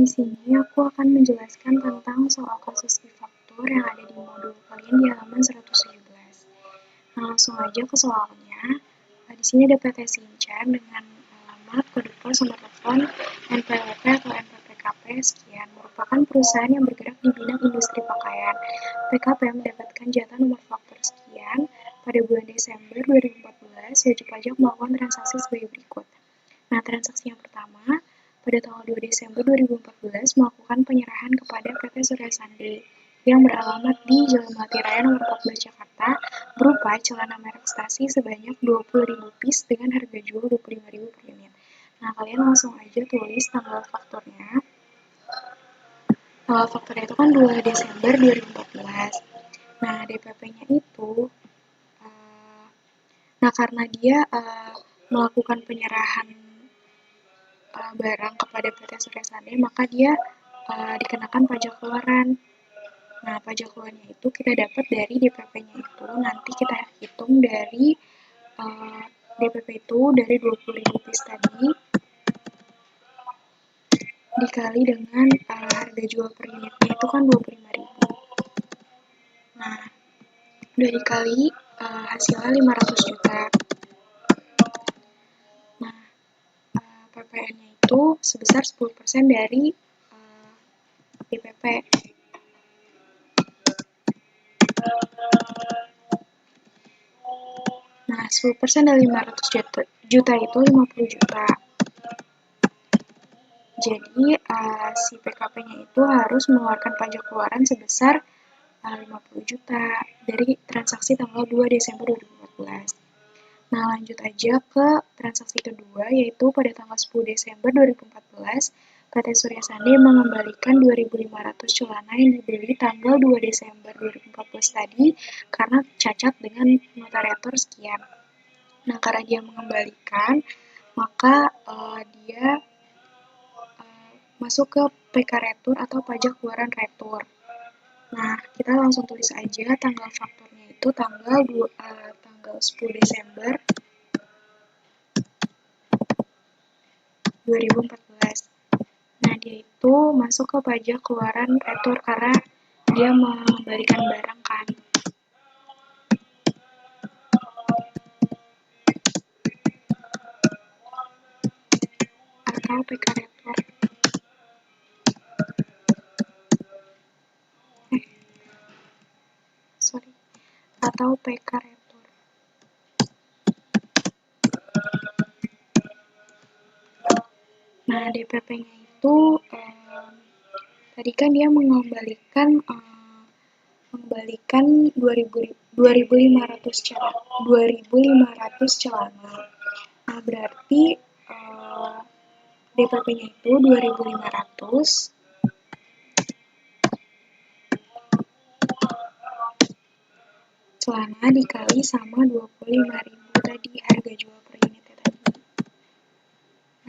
Di sini aku akan menjelaskan tentang soal kasus e-faktur yang ada di modul kalian di halaman 117. Nah, langsung aja ke soalnya. Di sini ada PT Sinchan dengan alamat, kode pos, nomor telepon, NPWP atau NPPKP sekian, merupakan perusahaan yang bergerak di bidang industri pakaian. PKP mendapatkan jatah nomor faktur sekian pada bulan Desember 2014, wajib pajak melakukan transaksi sebagai berikut. Nah, transaksi yang pertama, pada tanggal 2 Desember 2014 melakukan penyerahan kepada PT Surya Sandi yang beralamat di Jalan Melati Raya nomor 14 Jakarta berupa celana merek Stasi sebanyak 20.000 piece dengan harga jual 25.000 per unit. Nah, kalian langsung aja tulis tanggal fakturnya. Tanggal fakturnya itu kan 2 Desember 2014. Nah, DPP-nya itu karena dia melakukan penyerahan barang kepada PT Surya Sandi, maka dia dikenakan pajak keluaran. Nah, pajak keluarannya itu kita dapat dari DPP-nya itu, nanti kita hitung dari DPP itu dari 20.000 piece tadi dikali dengan harga jual per unitnya itu kan 25.000. Nah, udah dikali hasilnya 500 juta. Nah, PPN-nya itu sebesar 10% dari DPP. Nah, 10% dari 500 juta itu 50 juta. Jadi, si PKP-nya itu harus mengeluarkan pajak keluaran sebesar 50 juta dari transaksi tanggal 2 Desember 2014. Nah, lanjut aja ke transaksi kedua, yaitu pada tanggal 10 Desember 2014, PT Surya Sandi mengembalikan 2.500 celana yang dibeli tanggal 2 Desember 2014 tadi karena cacat dengan notaretur sekian. Nah, karena dia mengembalikan, maka dia masuk ke PK Retur atau pajak keluaran retur. Nah, kita langsung tulis aja tanggal fakturnya itu tanggal 10 Desember 2014. Nah, dia itu masuk ke pajak keluaran retur karena dia mengembalikan barang kan. Atau PK Retur. Atau PK Retur. Nah, DPP-nya itu tadi kan dia mengembalikan 2.500 celana. Nah, berarti DPP-nya itu 2.500 celana dikali sama 25.000 tadi harga jual per unitnya tadi.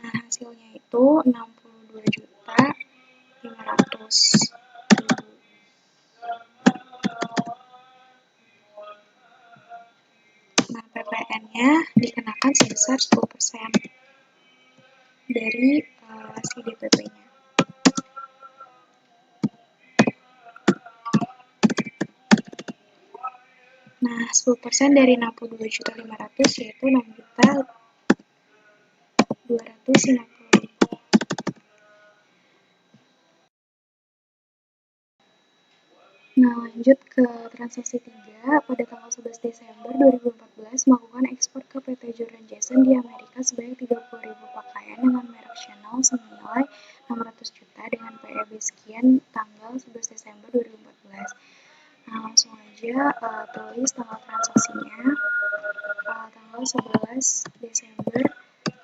Nah, hasilnya itu 62.500.000. Nah, PPN-nya dikenakan sebesar 10% dari si DPP-nya. Nah, 10% dari 62.500.000 yaitu 6.250.000. Nah, lanjut ke transaksi 3. Pada tanggal 11 Desember 2014 melakukan ekspor ke PT Jordan Jason di Amerika sebanyak 30.000 pakaian dengan merek Chanel senilai 600 juta dengan PEB sekian tanggal 11 Desember 2014. Nah, langsung aja tulis tanggal transaksinya tanggal 11 Desember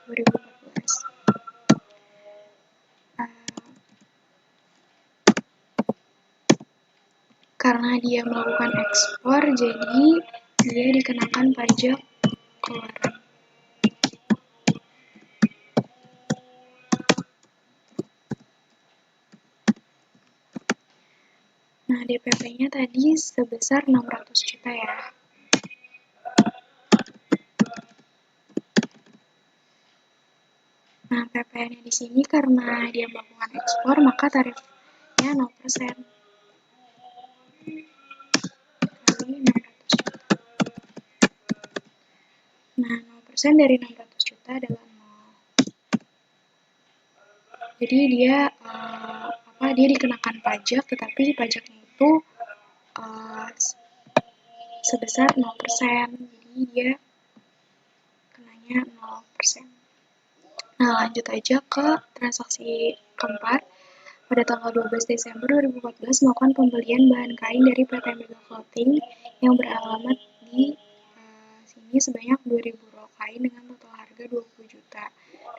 2014. Karena dia melakukan ekspor, jadi dia dikenakan pajak keluaran. Nah, DPP-nya tadi sebesar 600 juta ya. Nah, PPN-nya di sini karena dia melakukan ekspor, maka tarifnya 0% kali 600 juta. Nah, 0% dari 600 juta adalah 0. Jadi dia dia dikenakan pajak, tetapi pajaknya itu sebesar 0%. Jadi dia kenanya 0%. Nah, lanjut aja ke transaksi keempat. Pada tanggal 12 Desember 2014 melakukan pembelian bahan kain dari PT Mega Clothing yang beralamat di sini sebanyak 2.000 rol kain dengan total harga 20 juta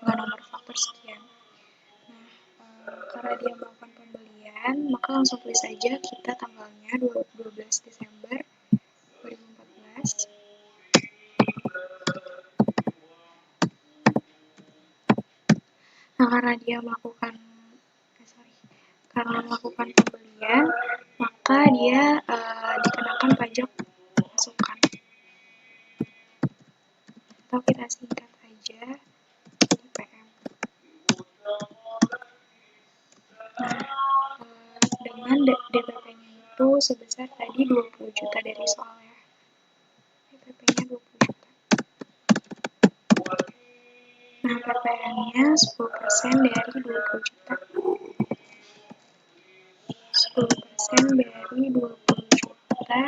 dengan nomor faktur sekian. Nah, karena dia melakukan pembelian, maka langsung tulis saja kita tanggalnya 12 Desember 2014. Nah, karena dia melakukan pembelian, maka dia dikenakan pajak masukan. Atau kita singkat aja IPM. Nah, dengan DPP-nya itu sebesar tadi 20 juta dari soalnya. DPP-nya 20 juta. Nah, PPN-nya 10% dari 20 juta. 10% dari 20 juta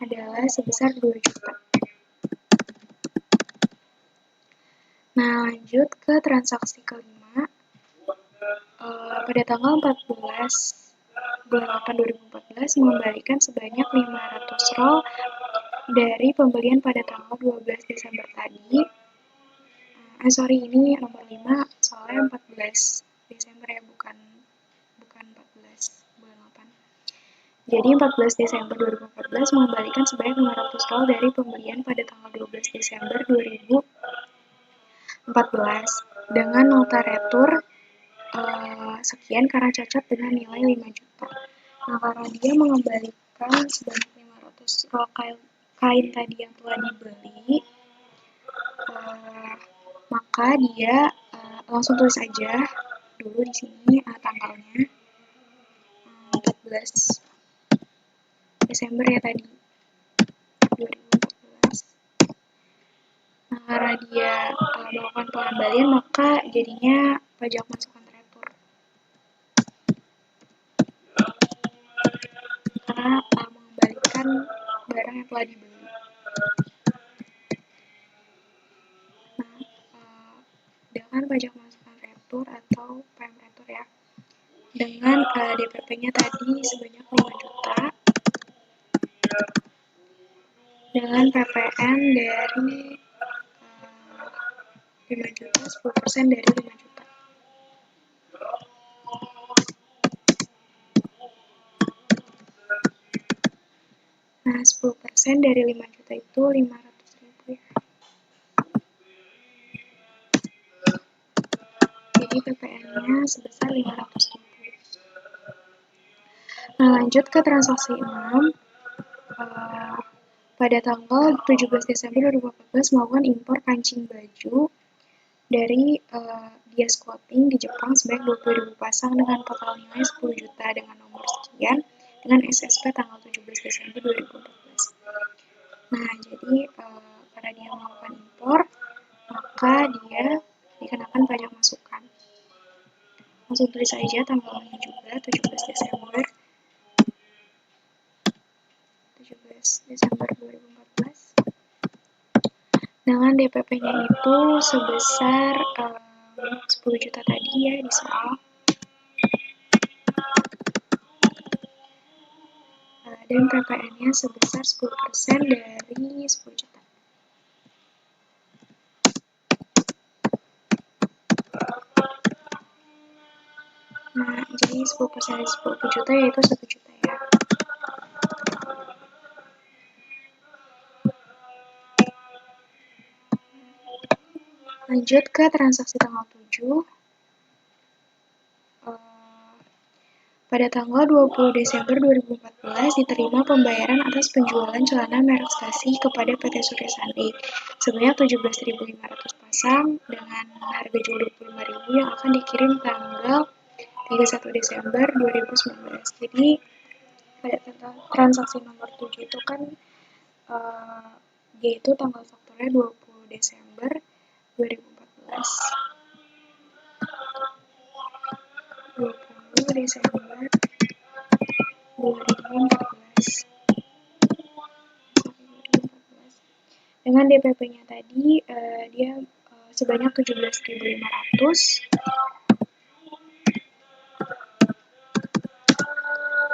adalah sebesar 2 juta. Nah, lanjut ke transaksi kelima. Pada tanggal 14 bulan 8 2014 mengembalikan sebanyak 500 rol dari pembelian pada tanggal 12 Desember tadi. Ini nomor 5 soalnya 14 Desember ya, bukan 14 bulan 8. Jadi 14 Desember 2014 mengembalikan sebanyak 500 rol dari pembelian pada tanggal 12 Desember 2014 dengan nota retur sekian karena cacat dengan nilai 5 juta. Nah, karena dia mengembalikan sebanyak 500 rol kain tadi yang telah dibeli, maka dia langsung tulis aja dulu di sini tanggalnya 14 Desember ya tadi 2014. Nah, karena dia melakukan pengembalian, maka jadinya pajak masukan retur. Karena mengembalikan barang yang telah dibeli. Nah, dengan pajak masukan retur atau PM retur ya, dengan DPP-nya tadi sebanyak 5 juta, dengan PPN dari 5 juta, 10% dari 5 juta. Nah, 10% dari 5 juta itu 500.000 ya. Jadi PPN-nya sebesar 500.000. Nah, lanjut ke transaksi 6. Pada tanggal 17 Desember 2014 melakukan impor kancing baju dari Dias Clothing di Jepang sebanyak 20.000 pasang dengan total nilai 10 juta dengan nomor sekian dengan SSP tanggal 17 Desember 2014. Nah, jadi karena dia melakukan impor, maka dia dikenakan pajak masukan. Langsung tulis aja tanggalnya juga 17 Desember 2014. Dengan DPP-nya itu sebesar 10 juta tadi ya di soal. Dan PPN-nya sebesar 10% dari 10 juta. Nah, jadi 10% dari 10 juta yaitu 1 juta ya. Lanjut ke transaksi tanggal 7. Pada tanggal 20 Desember 2014 diterima pembayaran atas penjualan celana merek Stasi kepada PT Surya Sandi sebanyak 17.500 pasang memasang dengan harga jual 25.000 yang akan dikirim tanggal 31 Desember 2019. Jadi pada transaksi nomor 7 itu kan G itu tanggal fakturnya 20 Desember 2014. 20 Desember 2014. Dengan DPP-nya tadi dia sebanyak 17.500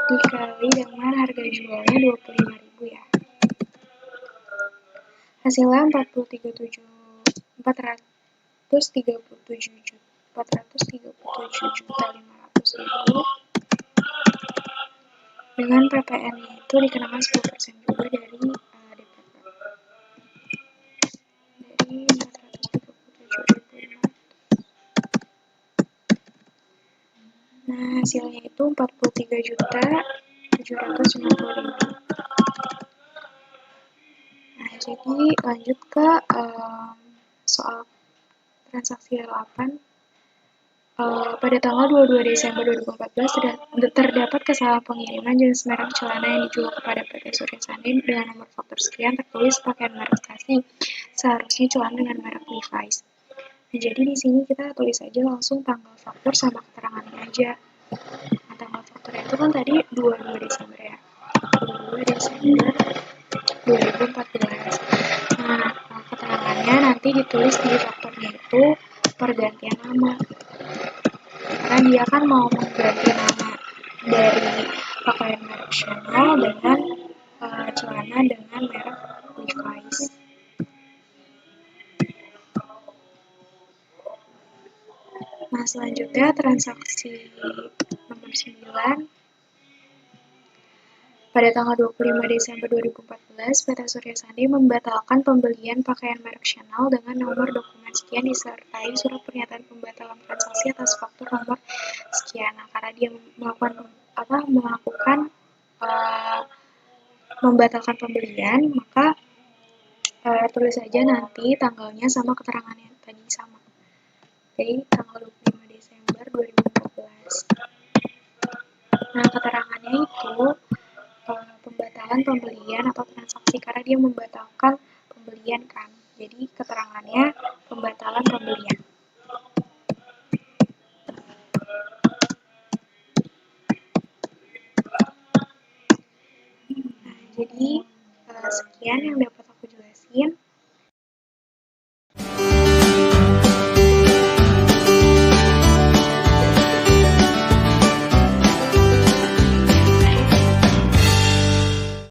dikali dengan harga jualnya 25.000 ya. Hasilnya 437.500.000 dengan PPN-nya itu dikenakan 10% juga dari DPP. Dari 437.500. Nah, hasilnya itu 43.790.000. Nah, jadi lanjut ke soal transaksi 8. Pada tanggal 22 Desember 2014 terdapat kesalahan pengiriman jenis merek celana yang dijual kepada PT Surya Sandi dengan nomor faktur sekian tertulis pakaian merek Stasi. Seharusnya celana dengan merek Levi's. Nah, jadi di sini kita tulis aja langsung tanggal faktur sama keterangannya aja. Nah, tanggal faktur itu kan tadi 22 Desember ya. 22 Desember 2014. Nah, keterangannya nanti ditulis di fakturnya itu pergantian nama. Karena dia kan mau mengganti nama dari pakaian merek Chanel dengan celana dengan merek Levi's. Nah, selanjutnya transaksi nomor 9. Pada tanggal 25 Desember 2014, PT Surya Sandi membatalkan pembelian pakaian merek Chanel dengan nomor dokumen sekian disertai surat pernyataan pembatalan transaksi atas faktur nomor sekian. Nah, karena dia membatalkan pembelian, maka tulis saja nanti tanggalnya sama keterangannya tadi sama. Jadi tanggal 25 Desember 2014. Nah, keterangannya itu pembatalan pembelian atau transaksi karena dia membatalkan pembelian kan. Jadi keterangannya pembatalan pembelian. Nah, jadi sekian yang dapat aku jelasin.